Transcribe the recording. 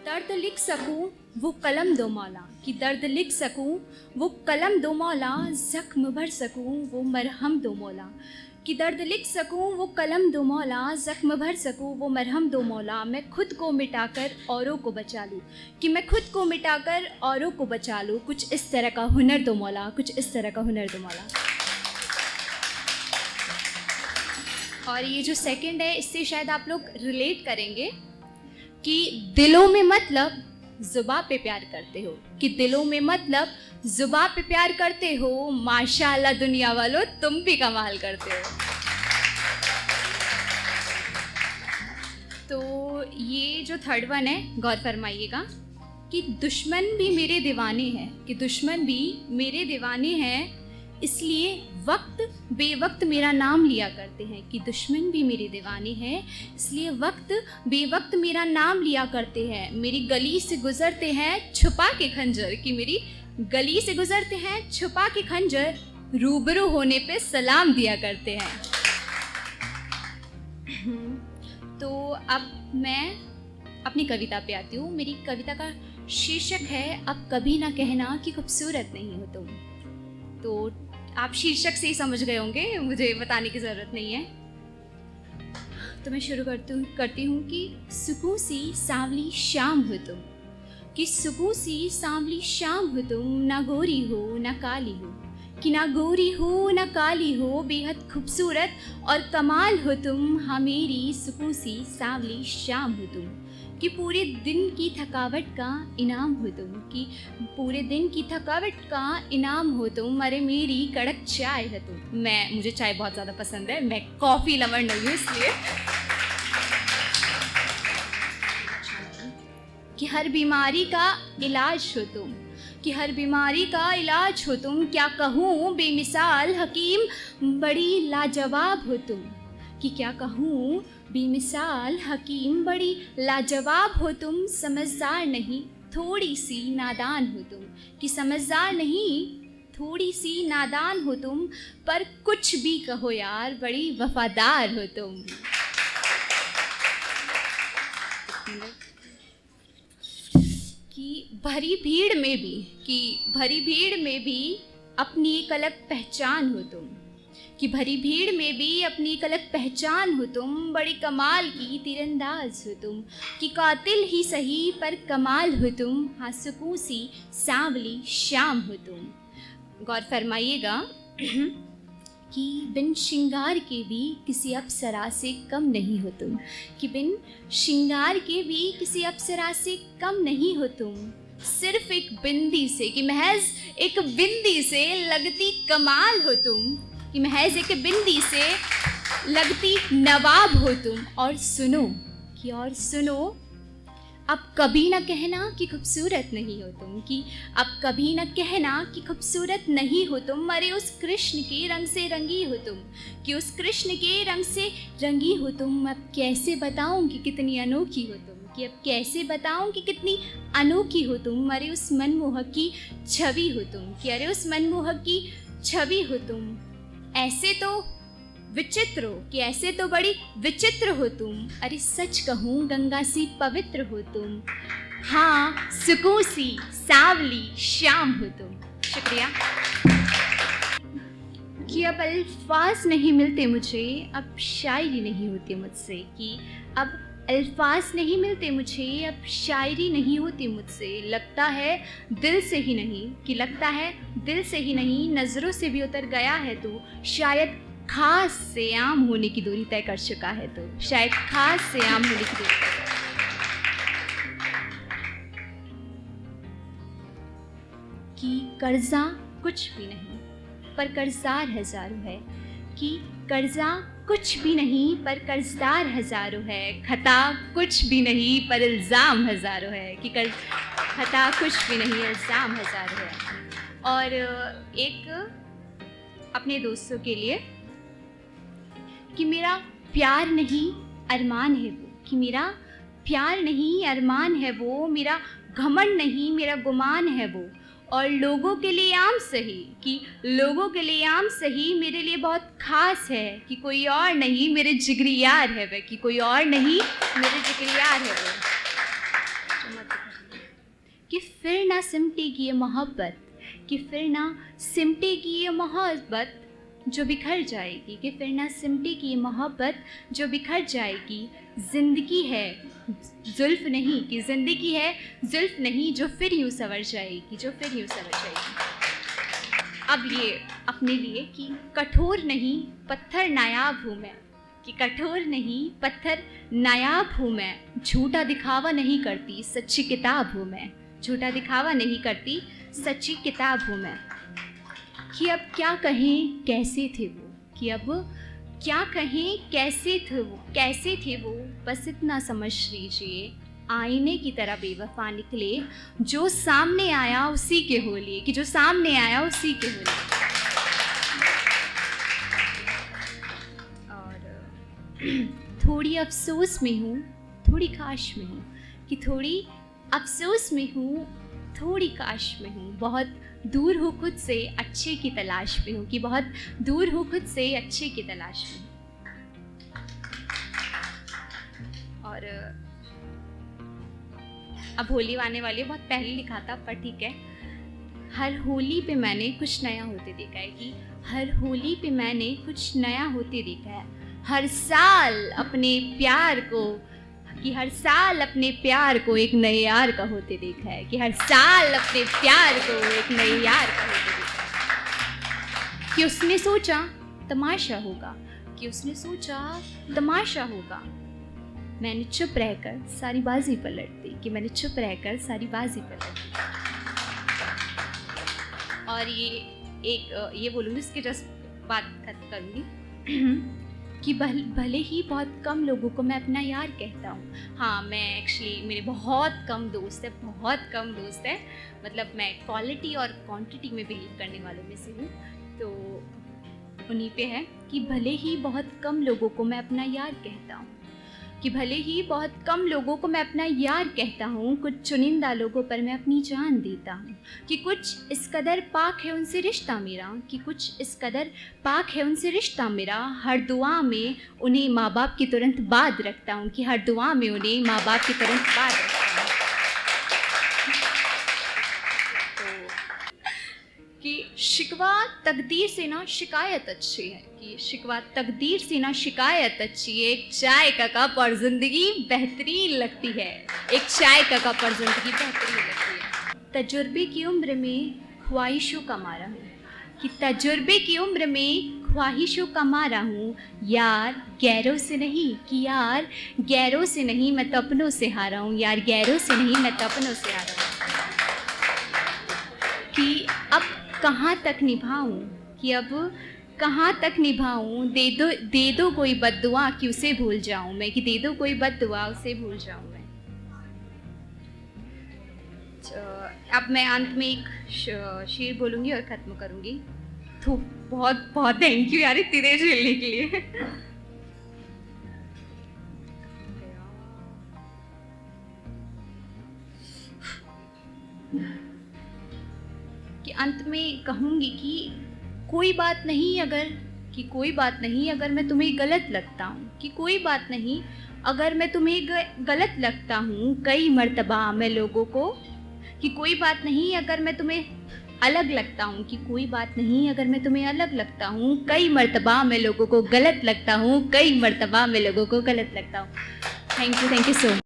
दर्द लिख सकूं वो कलम दो मौला, कि दर्द लिख सकूं वो कलम दो मौला, ज़ख्म भर सकूं वो मरहम दो मौला, कि दर्द लिख सकूं वो कलम दो मौला, ज़ख्म भर सकूं वो मरहम दो मौला। मैं खुद को मिटाकर औरों को बचा लूं, कि मैं खुद को मिटाकर औरों को बचा लूं, कुछ इस तरह का हुनर दो मौला, कुछ इस तरह का हुनर दो मौला। और ये जो सेकंड है इससे शायद आप लोग रिलेट करेंगे कि दिलों में मतलब ज़ुबां पे प्यार करते हो, कि दिलों में मतलब ज़ुबां पे प्यार करते हो, माशाअल्लाह दुनिया वालों तुम भी कमाल करते हो। तो ये जो थर्ड वन है गौर फरमाइएगा कि दुश्मन भी मेरे दीवाने हैं, कि दुश्मन भी मेरे दीवाने हैं, इसलिए वक्त बेवक्त मेरा नाम लिया करते हैं, कि दुश्मन भी मेरे दीवाने हैं इसलिए वक्त बेवक्त मेरा नाम लिया करते हैं। मेरी गली से गुज़रते हैं छुपा के खंजर, कि मेरी गली से गुज़रते हैं छुपा के खंजर, रूबरू होने पे सलाम दिया करते हैं। तो अब मैं अपनी कविता पे आती हूँ। मेरी कविता का शीर्षक है अब कभी ना कहना कि खूबसूरत नहीं हो तुम। तो आप शीर्षक से ही समझ गए होंगे, मुझे बताने की ज़रूरत नहीं है। तो मैं शुरू करती हूँ कि सुकून सी सांवली शाम हो तुम, कि सुकून सी सांवली शाम हो तुम, ना गोरी हो ना काली हो, कि ना गोरी हो ना काली हो, बेहद खूबसूरत और कमाल हो तुम, हाँ मेरी सुकून सी सांवली शाम हो तुम, कि पूरे दिन की थकावट का इनाम हो तुम, कि पूरे दिन की थकावट का इनाम हो तुम, अरे मेरी कड़क चाय है तुम। मुझे चाय बहुत ज़्यादा पसंद है, मैं कॉफ़ी लवर नहीं हूँ इसलिए। कि हर बीमारी का इलाज हो तुम, कि हर बीमारी का इलाज हो तुम, क्या कहूँ बेमिसाल हकीम बड़ी लाजवाब हो तुम, कि क्या कहूँ बेमिसाल हकीम बड़ी लाजवाब हो तुम, समझदार नहीं थोड़ी सी नादान हो तुम, कि समझदार नहीं थोड़ी सी नादान हो तुम, पर कुछ भी कहो यार बड़ी वफादार हो तुम। कि भरी भीड़ में भी अपनी एक अलग पहचान हो तुम, कि भरी भीड़ में भी अपनी एक अलग पहचान हो तुम, बड़ी कमाल की तीरंदाज हो तुम, कि कातिल ही सही पर कमाल हो तुम, हाँ सुकून सी सांवली शाम हो तुम। गौर फरमाइएगा कि बिन श्रृंगार के भी किसी अप्सरा से कम नहीं हो तुम, कि बिन श्रृंगार के भी किसी अप्सरा से कम नहीं हो तुम, सिर्फ एक बिंदी से, कि महज एक बिंदी से लगती कमाल हो तुम, कि महज एक बिंदी से लगती नवाब हो तुम। और सुनो अब कभी ना कहना कि खूबसूरत नहीं हो तुम, कि अब कभी ना कहना कि खूबसूरत नहीं हो तुम, अरे उस कृष्ण के रंग से रंगी हो तुम, कि उस कृष्ण के रंग से रंगी हो तुम। अब कैसे बताऊं कि कितनी अनोखी हो तुम, कि अब कैसे बताऊं कि कितनी अनोखी हो तुम, अरे उस मनमोहक की छवि हो तुम, कि अरे उस मनमोहक की छवि हो तुम। ऐसे तो विचित्र हो, कि ऐसे तो बड़ी विचित्र हो तुम, अरे सच कहूँ गंगा सी पवित्र हो तुम, हाँ सुकून सी सांवली शाम हो तुम। शुक्रिया। कि अब अल्फाज नहीं मिलते मुझे, अब शायरी नहीं होती मुझसे, कि अब अल्फाज नहीं मिलते मुझे, अब शायरी नहीं होती मुझसे, लगता है दिल से ही नहीं, कि लगता है दिल से ही नहीं, नज़रों से भी उतर गया है तू, शायद खास से आम होने की दूरी तय कर चुका है तो, शायद खास से आम होने की दूरी तय। कि कर्जा कुछ भी नहीं पर कर्जदार हजारों है, कि कर्जा कुछ भी नहीं पर कर्जदार हजारों है, खता कुछ भी नहीं पर इल्ज़ाम हजारों है, कि खता कुछ भी नहीं इल्ज़ाम हजारों है। और एक अपने दोस्तों के लिए कि मेरा प्यार नहीं अरमान है वो, कि मेरा प्यार नहीं अरमान है वो, मेरा घमंड नहीं मेरा गुमान है वो, और लोगों के लिए आम सही, कि लोगों के लिए आम सही मेरे लिए बहुत ख़ास है, कि कोई और नहीं मेरे जिगरी यार है वह, कि कोई और नहीं मेरे जिगरी यार है वो। कि फिर ना सिमटेगी ये मोहब्बत, कि फिर ना सिमटेगी ये मोहब्बत जो बिखर जाएगी, कि फिर ना सिमटेगी ये मोहब्बत जो बिखर जाएगी। ज़िंदगी है जुल्फ़ नहीं, कि ज़िंदगी है जुल्फ़ नहीं जो फिर यूँ संवर जाएगी, जो फिर यूँ संवर जाएगी। अब ये अपने लिए कि कठोर नहीं पत्थर नायाब हूँ मैं, कि कठोर नहीं पत्थर नायाब हूँ मैं, झूठा दिखावा नहीं करती सच्ची किताब हूँ मैं, झूठा दिखावा नहीं करती सच्ची किताब हूँ मैं। कि अब क्या कहें कैसे थे वो, कि अब क्या कहें कैसे थे वो, बस इतना समझ लीजिए आईने की तरह बेवफा निकले, जो सामने आया उसी के हो लिए, कि जो सामने आया उसी के हो लिए। और थोड़ी अफसोस में हूँ थोड़ी काश में हूँ, कि थोड़ी अफसोस में हूँ थोड़ी काश में हूँ, बहुत दूर हूँ खुद से अच्छे की तलाश में हूँ, कि बहुत दूर हूँ खुद से अच्छे की तलाश में हूँ। और अब होली आने वाली है, बहुत पहले लिखा था पर ठीक है। हर होली पे मैंने कुछ नया होते देखा है, कि हर होली पे मैंने कुछ नया होते देखा है। हर साल अपने प्यार को, कि हर साल अपने प्यार को एक नए यार का होते देखा है, कि हर साल अपने प्यार को एक नए यार का होते देखा है। कि उसने सोचा तमाशा होगा, कि उसने सोचा तमाशा होगा, मैंने चुप रहकर सारी बाजी पलट दी, कि मैंने चुप रहकर सारी बाजी पलट दी। और ये बोलूँगी, इसके जस्ट बात खत्म करूँगी कि भले ही बहुत कम लोगों को मैं अपना यार कहता हूँ। हाँ, मैं एक्चुअली मेरे बहुत कम दोस्त है, मतलब मैं क्वालिटी और क्वांटिटी में बिलीव करने वालों में से हूँ। तो उन्हीं पे है कि भले ही बहुत कम लोगों को मैं अपना यार कहता हूँ, कि भले ही बहुत कम लोगों को मैं अपना यार कहता हूँ, कुछ चुनिंदा लोगों पर मैं अपनी जान देता हूँ, कि कुछ इस कदर पाक है उनसे रिश्ता मेरा, कि कुछ इस कदर पाक है उनसे रिश्ता मेरा। हर दुआ में उन्हें माँ बाप की तुरंत बाद रखता हूँ, कि हर दुआ में उन्हें माँ बाप की तुरंत बाद रखता हूँ। कि शिकवा तकदीर से ना शिकायत अच्छी है, कि शिकवा तकदीर से ना शिकायत अच्छी है। एक चाय का कप और ज़िंदगी बेहतरीन लगती है, एक चाय का कप और ज़िंदगी बेहतरीन लगती है। तजुर्बे की उम्र में ख्वाहिशों का मारा हूँ, कि तजुर्बे की उम्र में ख्वाहिशों का मारा हूँ। यार गैरों से नहीं, कि यार गैरों से नहीं मैं तो अपनों से हारा हूँ, यार गैरों से नहीं मैं तो अपनों से हारा हूँ। कि अब कहाँ तक निभाऊं, कि अब कहाँ तक निभाऊं, दे दो कोई बद्दुआ कि उसे भूल जाऊं मैं, कि दे दो कोई बद्दुआ उसे भूल जाऊं मैं। अब मैं अंत में एक शेर बोलूँगी और ख़त्म करूँगी। तो बहुत बहुत थैंक यू यार इतनी देर झेलने के लिए। कि अंत में कहूँगी कि कोई बात नहीं अगर मैं तुम्हें गलत लगता हूँ, कि कोई बात नहीं अगर मैं तुम्हें गलत लगता हूँ कई मर्तबा मैं लोगों को, कि कोई बात नहीं अगर मैं तुम्हें अलग लगता हूँ, कि कोई बात नहीं अगर मैं तुम्हें अलग लगता हूँ, कई मर्तबा मैं लोगों को गलत लगता हूँ, कई मर्तबा मैं लोगों को गलत लगता हूँ। Thank you so much.